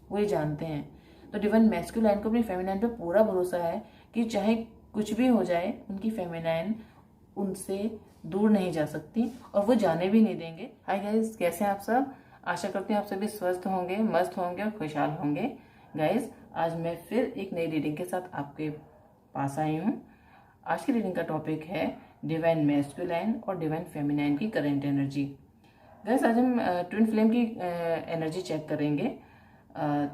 वो ये जानते हैं। तो डिवाइन मैस्कुलाइन को अपनी फेमिनाइन पे पूरा भरोसा है कि चाहे कुछ भी हो जाए, उनकी फेमिनाइन उनसे दूर नहीं जा सकती और वो जाने भी नहीं देंगे। हाय गाइस, कैसे हैं आप सब? आशा करती हूँ आप सभी स्वस्थ होंगे, मस्त होंगे और खुशहाल होंगे। गाइस, आज मैं फिर एक नई रीडिंग के साथ आपके पास आई हूँ। आज की रीडिंग का टॉपिक है डिवाइन मैस्कुलाइन और डिवाइन फेमिनाइन की करंट एनर्जी। गाइस, आज हम ट्विन फ्लेम की एनर्जी चेक करेंगे।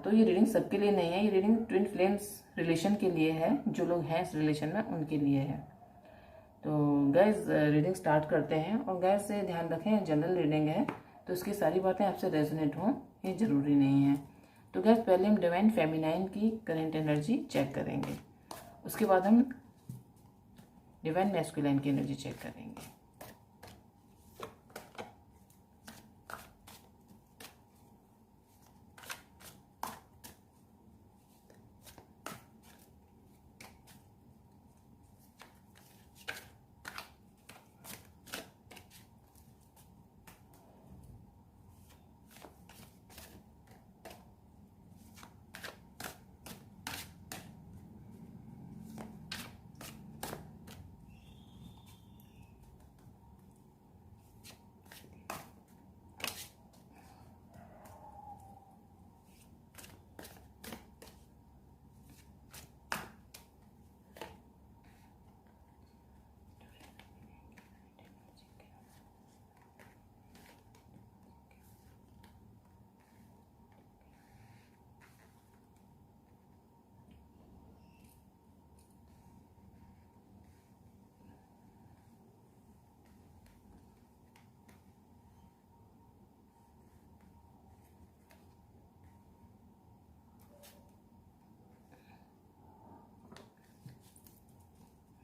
तो ये रीडिंग सबके लिए नहीं है, ये रीडिंग ट्विन फ्लेम्स रिलेशन के लिए है। जो लोग हैं इस रिलेशन में उनके लिए है। तो गैस, रीडिंग स्टार्ट करते हैं। और गैस से ध्यान रखें, जनरल रीडिंग है तो उसकी सारी बातें आपसे रेजोनेट हों ये ज़रूरी नहीं है। तो गैस, पहले हम डिवाइन फेमिनाइन की करंट एनर्जी चेक करेंगे, उसके बाद हम डिवाइन मैस्कुलाइन की एनर्जी चेक करेंगे।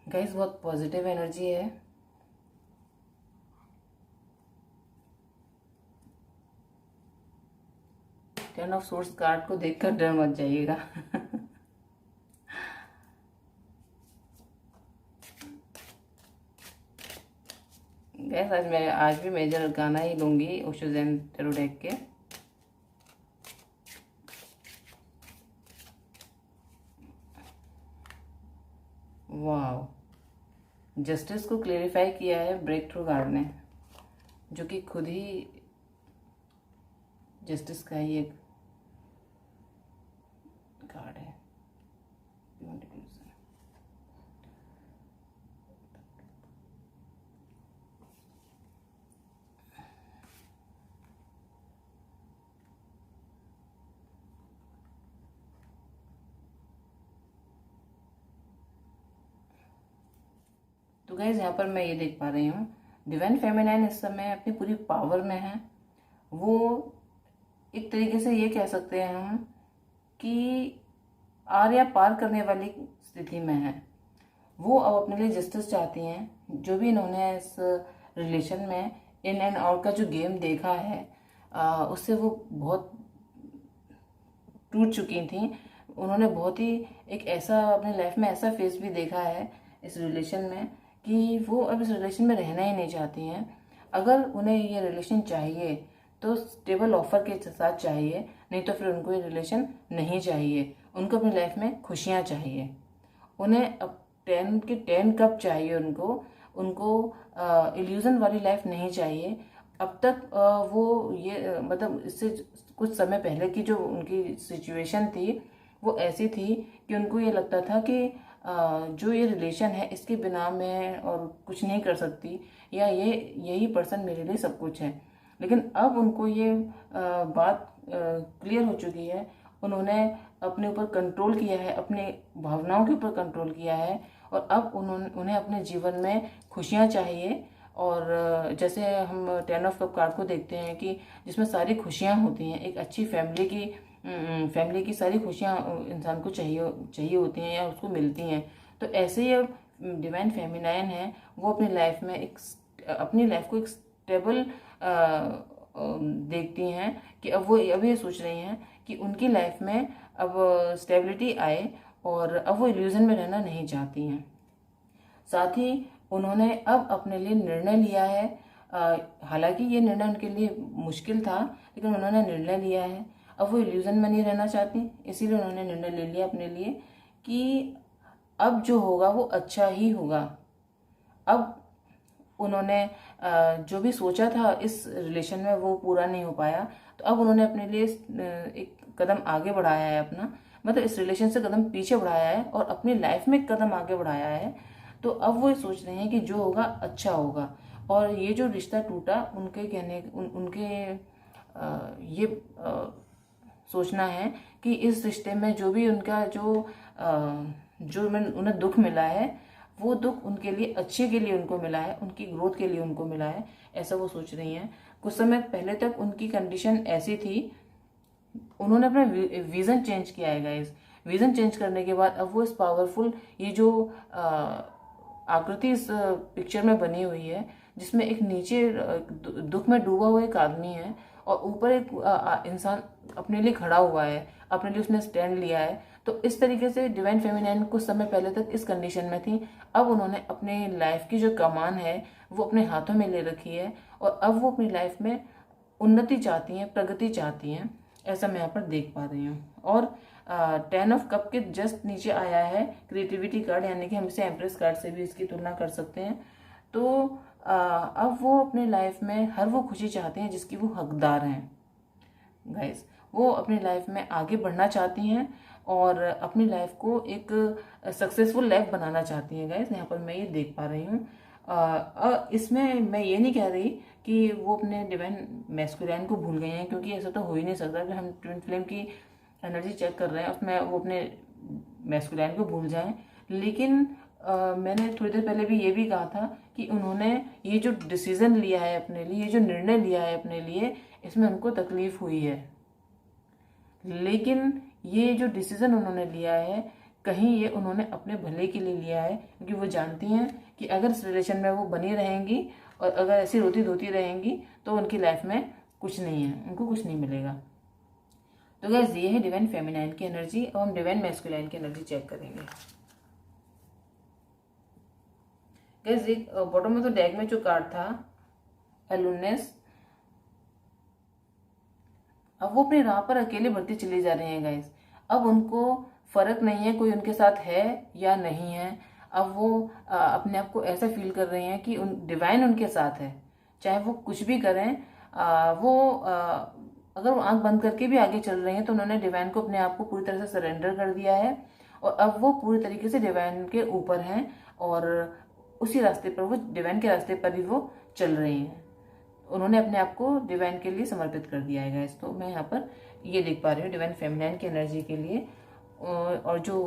गाइस, बहुत पॉजिटिव एनर्जी है। टेन ऑफ सोर्स कार्ड को देखकर डर मत जाइएगा। गैस, आज भी मेजर गाना ही लूंगी ओशो ज़ेन टैरो डेक के। वाह, जस्टिस को क्लेरिफाई किया है ब्रेक थ्रू कार्ड ने, जो कि खुद ही जस्टिस का ही एक कार्ड है। तो गाइज, यहाँ पर मैं ये देख पा रही हूँ डिवाइन फेमिनाइन इस समय अपनी पूरी पावर में है। वो एक तरीके से ये कह सकते हैं हम कि आर या पार करने वाली स्थिति में है। वो अब अपने लिए जस्टिस चाहती हैं। जो भी इन्होंने इस रिलेशन में इन एंड आउट का जो गेम देखा है, उससे वो बहुत टूट चुकी थी। उन्होंने बहुत ही एक ऐसा अपने लाइफ में ऐसा फेस भी देखा है इस रिलेशन में कि वो अब इस रिलेशन में रहना ही नहीं चाहती हैं। अगर उन्हें ये रिलेशन चाहिए तो स्टेबल ऑफर के साथ चाहिए, नहीं तो फिर उनको ये रिलेशन नहीं चाहिए। उनको अपनी लाइफ में खुशियाँ चाहिए। उन्हें अब 10 कप चाहिए। उनको उनको इल्यूजन वाली लाइफ नहीं चाहिए। अब तक वो ये मतलब इससे कुछ समय पहले की जो उनकी सिचुएशन थी वो ऐसी थी कि उनको ये लगता था कि जो ये रिलेशन है इसके बिना मैं और कुछ नहीं कर सकती, या यही पर्सन मेरे लिए सब कुछ है। लेकिन अब उनको ये बात क्लियर हो चुकी है। उन्होंने अपने ऊपर कंट्रोल किया है, अपने भावनाओं के ऊपर कंट्रोल किया है, और अब उन्हें अपने जीवन में खुशियाँ चाहिए। और जैसे हम 10 ऑफ कप कार्ड को देखते हैं कि जिसमें सारी खुशियाँ होती हैं, एक अच्छी फैमिली की सारी खुशियाँ इंसान को चाहिए होती हैं या उसको मिलती हैं। तो ऐसे ही अब डिवाइन फेमिनाइन है, वो अपनी लाइफ को एक स्टेबल देखती हैं कि अब ये सोच रही हैं कि उनकी लाइफ में अब स्टेबिलिटी आए और अब वो इल्यूजन में रहना नहीं चाहती हैं। साथ ही उन्होंने अब अपने लिए निर्णय लिया है। हालांकि ये निर्णय उनके लिए मुश्किल था, लेकिन उन्होंने निर्णय लिया है अब वो इल्यूजन में नहीं रहना चाहती, इसीलिए उन्होंने निर्णय ले लिया अपने लिए कि अब जो होगा वो अच्छा ही होगा। अब उन्होंने जो भी सोचा था इस रिलेशन में वो पूरा नहीं हो पाया, तो अब उन्होंने अपने लिए एक कदम आगे बढ़ाया है अपना, मतलब इस रिलेशन से कदम पीछे बढ़ाया है और अपनी लाइफ में कदम आगे बढ़ाया है। तो अब वो सोच रहे हैं कि जो होगा अच्छा होगा। और ये जो रिश्ता टूटा, उनके कहने उनके ये सोचना है कि इस रिश्ते में जो भी उनका जो उन्हें दुख मिला है, वो दुख उनके लिए अच्छे के लिए उनको मिला है, उनकी ग्रोथ के लिए उनको मिला है, ऐसा वो सोच रही हैं। कुछ समय पहले तक उनकी कंडीशन ऐसी थी, उन्होंने अपना विजन चेंज किया है गाइस। विजन चेंज करने के बाद अब वो इस पावरफुल, ये जो आकृति इस पिक्चर में बनी हुई है, जिसमें एक नीचे दुख में डूबा हुआ एक आदमी है और ऊपर एक इंसान अपने लिए खड़ा हुआ है, अपने लिए उसने स्टैंड लिया है। तो इस तरीके से डिवाइन फेमिनाइन कुछ समय पहले तक इस कंडीशन में थी। अब उन्होंने अपने लाइफ की जो कमान है वो अपने हाथों में ले रखी है और अब वो अपनी लाइफ में उन्नति चाहती हैं, प्रगति चाहती हैं, ऐसा मैं यहाँ पर देख पा रही हूँ। और 10 ऑफ कप के जस्ट नीचे आया है क्रिएटिविटी कार्ड, यानी कि हम इसे एम्प्रेस कार्ड से भी इसकी तुलना कर सकते हैं। तो अब वो अपने लाइफ में हर वो खुशी चाहते हैं जिसकी वो हकदार हैं गाइस। वो अपनी लाइफ में आगे बढ़ना चाहती हैं और अपनी लाइफ को एक सक्सेसफुल लाइफ बनाना चाहती हैं गाइस, यहाँ पर मैं ये देख पा रही हूँ। इसमें मैं ये नहीं कह रही कि वो अपने डिवाइन मैस्कुलाइन को भूल गए हैं, क्योंकि ऐसा तो हो ही नहीं सकता कि हम ट्विन फ्लेम की एनर्जी चेक कर रहे हैं उसमें वो अपने मैस्कुलाइन को भूल जाएं। लेकिन मैंने थोड़ी देर पहले भी ये भी कहा था कि उन्होंने ये जो डिसीजन लिया है अपने लिए, ये जो निर्णय लिया है अपने लिए, इसमें उनको तकलीफ हुई है। लेकिन ये जो डिसीजन उन्होंने लिया है, कहीं ये उन्होंने अपने भले के लिए लिया है, क्योंकि वो जानती हैं कि अगर इस रिलेशन में वो बनी रहेंगी और अगर ऐसी रोती धोती रहेंगी तो उनकी लाइफ में कुछ नहीं है, उनको कुछ नहीं मिलेगा। तो गैस ये है डिवाइन फेमिनाइन की एनर्जी, और हम डिवाइन मैस्कुलाइन की एनर्जी चेक करेंगे। गैस एक बॉटम में तो डेक में जो कार्ड था एलुनेस, अब वो अपनी राह पर अकेले बढ़ती चली जा रही हैं गाइस। अब उनको फर्क नहीं है कोई उनके साथ है या नहीं है। अब वो अपने आप को ऐसा फील कर रही हैं कि डिवाइन उनके साथ है, चाहे वो कुछ भी करें। अगर वो आंख बंद करके भी आगे चल रही हैं तो उन्होंने डिवाइन को अपने आप को पूरी तरह से सरेंडर कर दिया है और अब वो पूरी तरीके से डिवाइन के ऊपर हैं और उसी रास्ते पर, वो डिवाइन के रास्ते पर ही वो चल रही हैं। उन्होंने अपने आप को डिवाइन के लिए समर्पित कर दिया है गाइस। तो मैं यहाँ पर ये देख पा रही हूँ डिवाइन फेमिनाइन की एनर्जी के लिए। और जो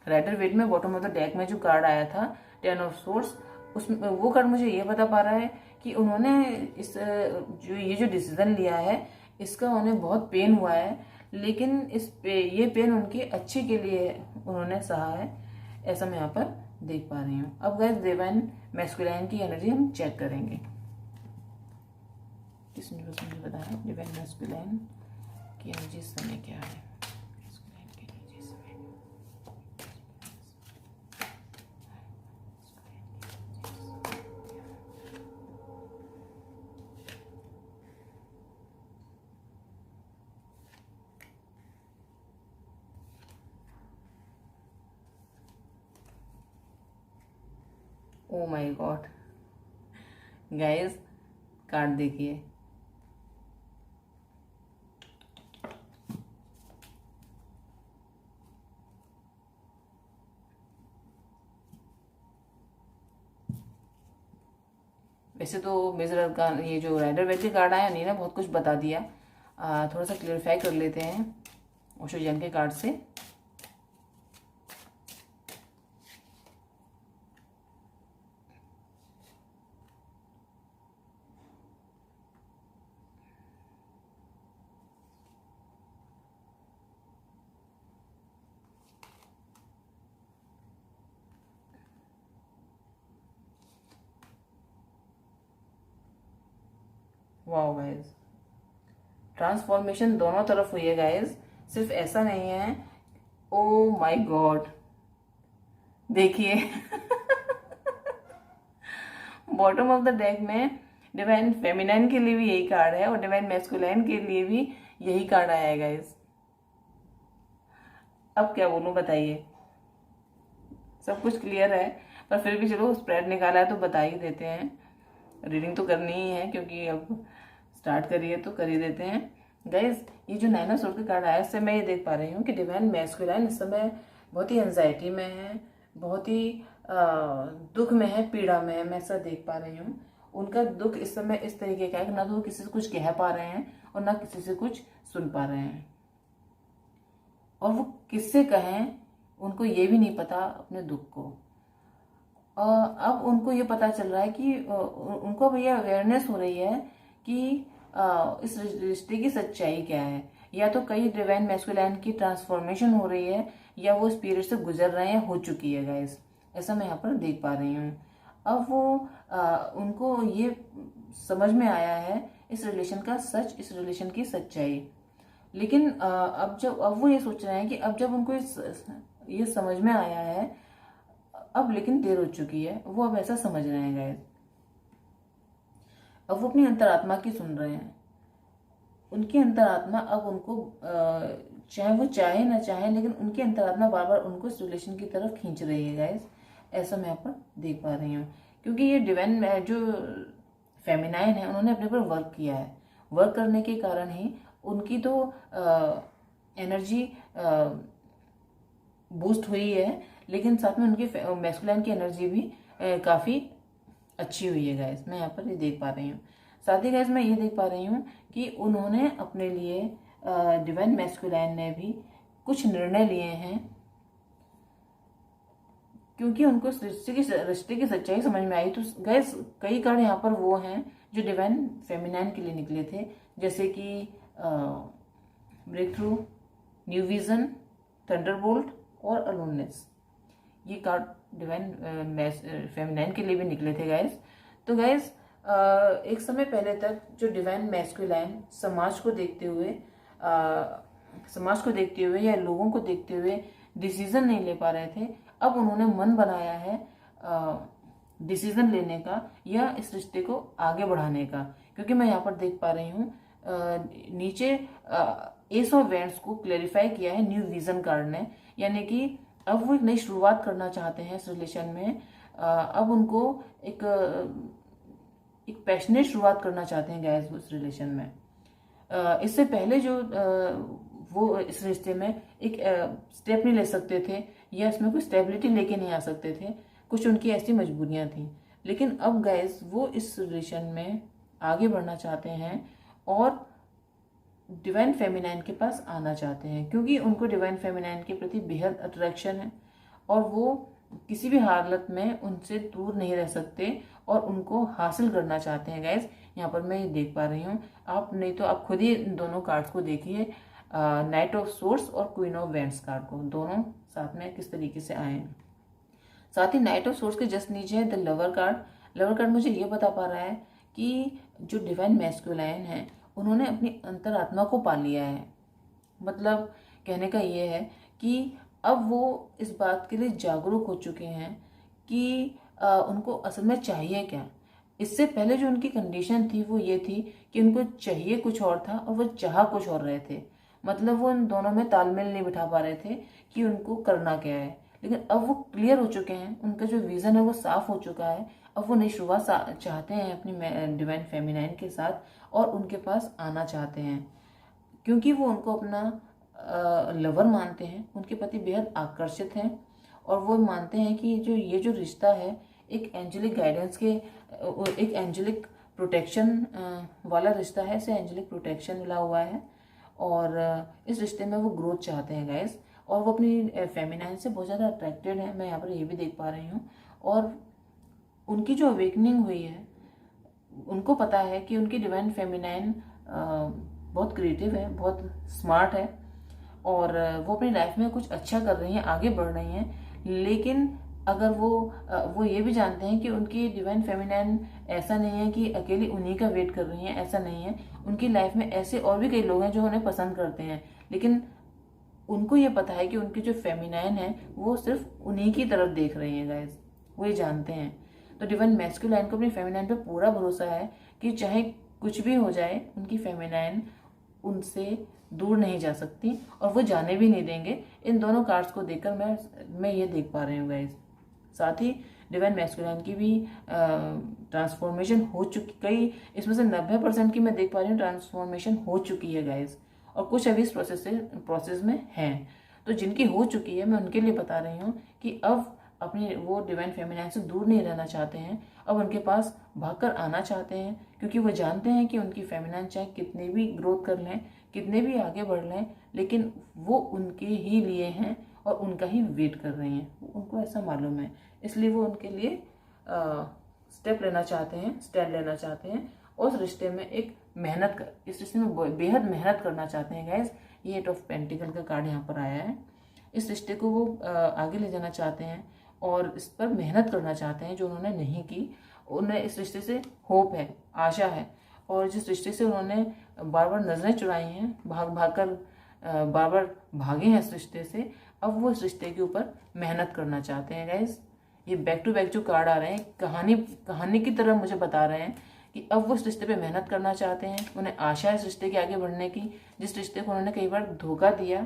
राइडर वेट में बॉटम ऑफ द डेक में जो कार्ड आया था 10 ऑफ सोर्स, उसमें वो कार्ड मुझे ये बता पा रहा है कि उन्होंने ये जो डिसीजन लिया है इसका उन्हें बहुत पेन हुआ है, लेकिन ये पेन उनके अच्छे के लिए उन्होंने सहा है, ऐसा मैं यहाँ पर देख पा रही हूँ। अब गाइस डिवाइन मैस्कुलाइन की एनर्जी हम चेक करेंगे। किसने बस मुझे बताया डिवाइन मैस्कुलाइन की एनर्जी इस समय क्या है। मैस्कुलाइन की एनर्जी इस समय oh my God guys, card देखिए। वैसे तो मेजर का ये जो राइडर वेट के कार्ड आया नहीं ना, बहुत कुछ बता दिया। थोड़ा सा क्लियरिफाई कर लेते हैं ओशो जैन के कार्ड से। वाओ गाइस, ट्रांसफॉर्मेशन दोनों तरफ हुई है गाइस, सिर्फ ऐसा नहीं है। ओ माय गॉड, देखिए बॉटम ऑफ द डेक में डिवाइन फेमिनाइन के लिए भी यही कार्ड है और डिवाइन मैस्कुलाइन के लिए भी यही कार्ड आया है गाइस। अब क्या बोलूं बताइए, सब कुछ क्लियर है, पर फिर भी चलो स्प्रेड निकाला है तो बता ही देते हैं। रीडिंग तो करनी ही है क्योंकि अब स्टार्ट करिए तो कर ही देते हैं गाइज। ये जो नाइन ऑफ सोर्ड का कार्ड आया इससे मैं ये देख पा रही हूँ कि डिवाइन मैस्कुलाइन इस समय बहुत ही एंजाइटी में है, बहुत ही दुख में है, पीड़ा में है, मैं ऐसा देख पा रही हूँ। उनका दुख इस समय इस तरीके का है कि ना तो वो किसी से कुछ कह पा रहे हैं और ना किसी से कुछ सुन पा रहे हैं, और वो किससे कहें उनको ये भी नहीं पता अपने दुख को। अब उनको ये पता चल रहा है कि उनको अब ये अवेयरनेस हो रही है कि इस रिश्ते की सच्चाई क्या है। या तो कई डिवाइन मैस्कुलाइन की ट्रांसफॉर्मेशन हो रही है या वो स्पिरिट से गुजर रहे हैं, हो चुकी है गाइस, ऐसा मैं यहाँ पर देख पा रही हूँ। अब वो उनको ये समझ में आया है इस रिलेशन का सच, इस रिलेशन की सच्चाई। लेकिन अब वो ये सोच रहे हैं कि अब जब उनको ये समझ में आया है, अब लेकिन देर हो चुकी है, वो अब ऐसा समझ रहे हैं गाइस। अब वो अपनी अंतरात्मा की सुन रहे हैं। उनकी अंतरात्मा अब उनको चाहे वो चाहे ना चाहे, लेकिन उनकी अंतरात्मा बार बार उनको इस रिलेशन की तरफ खींच रही है गाइस, ऐसा मैं यहाँ पर देख पा रही हूँ। क्योंकि ये डिवाइन जो फेमिनाइन है उन्होंने अपने पर वर्क किया है, वर्क करने के कारण ही उनकी तो एनर्जी बूस्ट हुई है, लेकिन साथ में उनकी मैस्कुलाइन की एनर्जी भी काफ़ी अच्छी हुई है गाइस, मैं यहाँ पर ये देख पा रही हूँ। साथ ही गाइस मैं ये देख पा रही हूँ कि उन्होंने अपने लिए डिवाइन मैस्कुलाइन ने भी कुछ निर्णय लिए हैं, क्योंकि उनको रिश्ते की सच्चाई समझ में आई। तो गाइस कई कार्ड यहाँ पर वो हैं जो डिवाइन फेमिनाइन के लिए निकले थे, जैसे कि break through, new vision, thunderbolt और अलोननेस। ये कार्ड डिवाइन फेमिनाइन के लिए भी निकले थे गाइस। तो गाइस एक समय पहले तक जो डिवाइन मैस्कुलाइन समाज को देखते हुए या लोगों को देखते हुए डिसीजन नहीं ले पा रहे थे, अब उन्होंने मन बनाया है डिसीजन लेने का या इस रिश्ते को आगे बढ़ाने का। क्योंकि मैं यहाँ पर देख पा रही हूँ नीचे एस ऑफ वेंट्स को क्लेरिफाई किया है न्यू विजन कार्ड ने, यानी कि अब वो एक नई शुरुआत करना चाहते हैं इस रिलेशन में। अब उनको एक पैशनेट शुरुआत करना चाहते हैं गाइस उस रिलेशन में। इससे पहले जो वो इस रिश्ते में एक स्टेप नहीं ले सकते थे या इसमें कोई स्टेबिलिटी लेके नहीं आ सकते थे, कुछ उनकी ऐसी मजबूरियां थी। लेकिन अब गाइस वो इस रिलेशन में आगे बढ़ना चाहते हैं और डिवाइन फेमिनाइन के पास आना चाहते हैं, क्योंकि उनको डिवाइन फेमिनाइन के प्रति बेहद अट्रैक्शन है और वो किसी भी हालत में उनसे दूर नहीं रह सकते और उनको हासिल करना चाहते हैं गाइस। यहाँ पर मैं ये देख पा रही हूँ, आप नहीं तो आप खुद ही दोनों कार्ड्स को देखिए, नाइट ऑफ सोर्ड्स और क्वीन ऑफ वेंट्स कार्ड को, दोनों साथ में किस तरीके से आए हैं। साथ ही नाइट ऑफ सोर्ड्स के जस्ट नीचे है the lover card. Lover card मुझे ये बता पा रहा है कि जो डिवाइन मैस्कुलाइन है उन्होंने अपनी अंतरात्मा को पा लिया है। मतलब कहने का ये है कि अब वो इस बात के लिए जागरूक हो चुके हैं कि उनको असल में चाहिए क्या। इससे पहले जो उनकी कंडीशन थी वो ये थी कि उनको चाहिए कुछ और था और वो चाह कुछ और रहे थे। मतलब वो उन दोनों में तालमेल नहीं बिठा पा रहे थे कि उनको करना क्या है। लेकिन अब वो क्लियर हो चुके हैं, उनका जो विजन है वो साफ हो चुका है। अब वो नई शुरुआत चाहते हैं अपनी डिवाइन फेमिनाइन के साथ और उनके पास आना चाहते हैं, क्योंकि वो उनको अपना लवर मानते हैं, उनके प्रति बेहद आकर्षित हैं और वो मानते हैं कि ये जो रिश्ता है एक एंजेलिक गाइडेंस के, एक एंजेलिक प्रोटेक्शन वाला रिश्ता है, इसे एंजेलिक प्रोटेक्शन मिला हुआ है और इस रिश्ते में वो ग्रोथ चाहते हैं गाइस। और वो अपनी फेमिनाइन से बहुत ज़्यादा अट्रैक्टेड है, मैं यहाँ पर ये भी देख पा रही हूँ। और उनकी जो अवेकनिंग हुई है, उनको पता है कि उनकी डिवाइन फेमिनाइन बहुत क्रिएटिव है, बहुत स्मार्ट है और वो अपनी लाइफ में कुछ अच्छा कर रही हैं, आगे बढ़ रही हैं। लेकिन अगर वो ये भी जानते हैं कि उनकी डिवाइन फेमिनाइन ऐसा नहीं है कि अकेली उन्हीं का वेट कर रही हैं, ऐसा नहीं है। उनकी लाइफ में ऐसे और भी कई लोग हैं जो उन्हें पसंद करते हैं, लेकिन उनको ये पता है कि उनकी जो फेमिनाइन है वो सिर्फ उन्हीं की तरफ देख रही है गाइस, वो ये जानते हैं। तो डिवाइन मैस्कुलाइन को अपनी फेमिनाइन पे पूरा भरोसा है कि चाहे कुछ भी हो जाए उनकी फेमिनाइन उनसे दूर नहीं जा सकती और वो जाने भी नहीं देंगे। इन दोनों कार्ड्स को देखकर मैं ये देख पा रही हूँ गाइज। साथ ही डिवाइन मैस्कुलिन की भी ट्रांसफॉर्मेशन हो चुकी, कई इसमें से 90% की मैं देख पा रही हूँ ट्रांसफॉर्मेशन हो चुकी है गाइज, और कुछ अभी इस प्रोसेस में हैं। तो जिनकी हो चुकी है मैं उनके लिए बता रही हूँ कि अब अपनी वो डिवाइन फेमिनाइन से दूर नहीं रहना चाहते हैं, अब उनके पास भागकर आना चाहते हैं, क्योंकि वो जानते हैं कि उनकी फेमिनाइन चाहे कितने भी ग्रोथ कर लें, कितने भी आगे बढ़ लें, लेकिन वो उनके ही लिए हैं और उनका ही वेट कर रही हैं, उनको ऐसा मालूम है। इसलिए वो उनके लिए स्टेप लेना चाहते हैं, स्टैंड लेना चाहते हैं और उस रिश्ते में एक इस रिश्ते में बेहद मेहनत करना चाहते हैं गाइज। ये 8 ऑफ पेंटिकल का कार्ड यहाँ पर आया है। इस रिश्ते को वो आगे ले जाना चाहते हैं और इस पर मेहनत करना चाहते हैं जो उन्होंने नहीं की। उन्हें इस रिश्ते से होप है, आशा है, और जिस रिश्ते से उन्होंने बार बार नजरें चुराई हैं, बार बार भागे हैं इस रिश्ते से, अब वो इस रिश्ते के ऊपर मेहनत करना चाहते हैं गाइज। ये बैक टू बैक जो कार्ड आ रहे हैं कहानी की तरह मुझे बता रहे हैं कि अब वो इस रिश्ते पे मेहनत करना चाहते हैं। उन्हें आशा है इस रिश्ते के आगे बढ़ने की, जिस रिश्ते को उन्होंने कई बार धोखा दिया,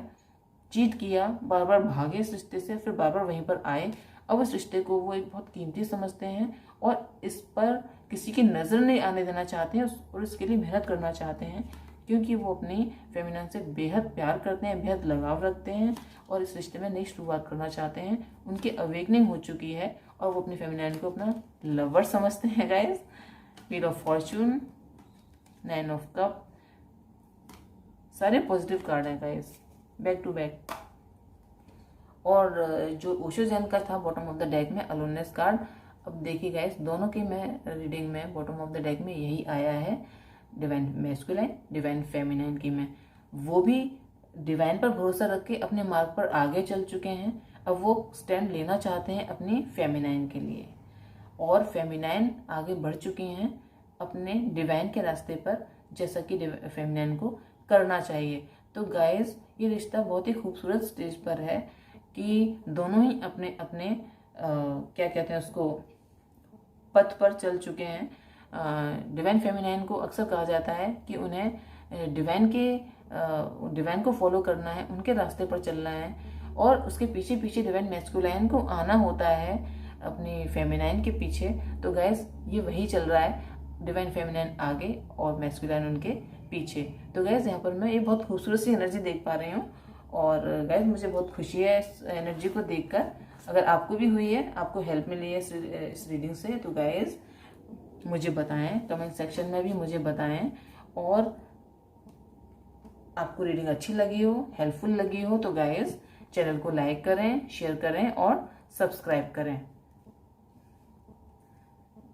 चीट किया, बार बार भागे इस रिश्ते से, फिर बार बार वहीं पर आए। अब इस रिश्ते को वो एक बहुत कीमती समझते हैं और इस पर किसी की नज़र नहीं आने देना चाहते हैं और इसके लिए मेहनत करना चाहते हैं, क्योंकि वो अपनी फेमिनाइन से बेहद प्यार करते हैं, बेहद लगाव रखते हैं और इस रिश्ते में नई शुरुआत करना चाहते हैं। उनकी अवेकनिंग हो चुकी है और वो अपनी फेमिनाइन को अपना लवर समझते हैं guys. Wheel of Fortune, 9 of cup, सारे पॉजिटिव कार्ड हैं गाइस, बैक टू बैक। और जो ओशो जैन का था बॉटम ऑफ द डेक में अलोननेस कार्ड, अब देखिए गाइस दोनों की मैं रीडिंग में बॉटम ऑफ द डेक में यही आया है, डिवाइन मैस्कुलाइन, डिवाइन फेमिनाइन की में वो भी डिवाइन पर भरोसा रख के अपने मार्ग पर आगे चल चुके हैं। अब वो स्टैंड लेना चाहते हैं अपनी फेमिनाइन के लिए, और फेमिनाइन आगे बढ़ चुकी हैं अपने डिवाइन के रास्ते पर, जैसा कि फेमिनाइन को करना चाहिए। तो गाइस ये रिश्ता बहुत ही खूबसूरत स्टेज पर है कि दोनों ही अपने अपने क्या कहते हैं उसको, पथ पर चल चुके हैं। डिवाइन फेमिनाइन को अक्सर कहा जाता है कि उन्हें डिवाइन को फॉलो करना है, उनके रास्ते पर चलना है, और उसके पीछे पीछे डिवाइन मैस्कुलाइन को आना होता है अपनी फेमिनाइन के पीछे। तो गाइस ये वही चल रहा है, डिवाइन फेमिनाइन आगे और मैस्कुलाइन उनके पीछे। तो गाइस यहाँ पर मैं ये बहुत खूबसूरत सी एनर्जी देख पा रही हूँ और गाइस मुझे बहुत खुशी है इस एनर्जी को देखकर। अगर आपको भी हुई है, आपको हेल्प मिली है इस रीडिंग से, तो गाइस मुझे बताएं, कमेंट सेक्शन में भी मुझे बताएं। और आपको रीडिंग अच्छी लगी हो, हेल्पफुल लगी हो, तो गाइस चैनल को लाइक करें, शेयर करें और सब्सक्राइब करें।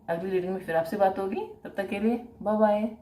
अगली रीडिंग में फिर आपसे बात होगी, तब तक के लिए बाय बाय।